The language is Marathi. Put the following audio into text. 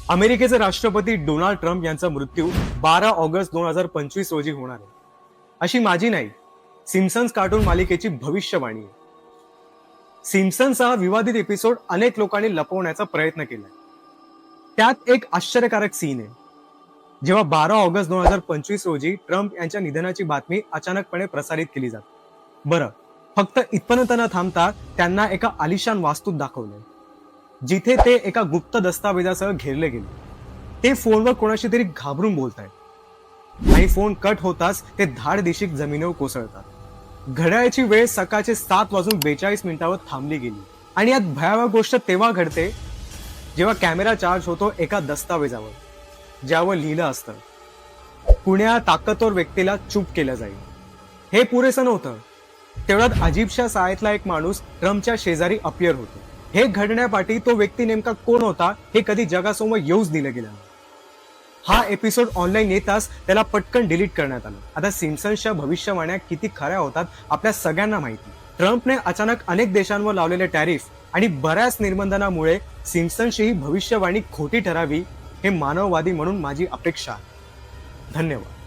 अमेरिकेचे राष्ट्रपती डोनाल्ड ट्रम्प यांचा मृत्यू 12 ऑगस्ट 2025 रोजी होणार आहे, अशी माझी नाही, सिम्पसन्स कार्टून मालिकेची भविष्यवाणी आहे. सिम्पसन्स हा विवादित एपिसोड अनेक लोकांनी लपवण्याचा प्रयत्न केलाय. त्यात एक आश्चर्यकारक सीन आहे. जेव्हा 12 ऑगस्ट 2025 रोजी ट्रम्प यांच्या निधनाची बातमी अचानकपणे प्रसारित केली जाते. बरं, फक्त इथपर्यंत न थांबता त्यांना एका आलिशान वास्तूत दाखवलंय, जिथे ते एका गुप्त दस्तावेजासह घेरले गेले. ते फोनवर कोणाशी तरी घाबरून बोलतायत आणि फोन कट होताच ते धाडदिशीक जमिनीवर कोसळतात. घड्याळाची वेळ सकाळचे 7:42 थांबली गेली आणि यात भयावह गोष्ट तेव्हा घडते जेव्हा कॅमेरा चार्ज होतो एका दस्तावेजावर, ज्यावर लिहिलं असतं, कुण्या ताकदवर व्यक्तीला चूप केलं जाईल. हे पुरेसं नव्हतं, तेवढ्यात अजीबशा सायतला एक माणूस ट्रम्पच्या शेजारी अपियर होतो. हे घडण्यापाठी तो व्यक्ती नेमका कोण होता हे कधी जगासमोर येऊच दिलं गेलं नाही. हा एपिसोड ऑनलाईन येताच त्याला पटकन डिलीट करण्यात आलं. आता सिम्पसन्सच्या भविष्यवाण्या किती खऱ्या होतात आपल्या सगळ्यांना माहिती. ट्रम्पने अचानक अनेक देशांवर लावलेले टॅरिफ आणि बऱ्याच निर्बंधांमुळे सिम्पसन्सची ही भविष्यवाणी खोटी ठरावी, हे मानववादी म्हणून माझी अपेक्षा आहे. धन्यवाद.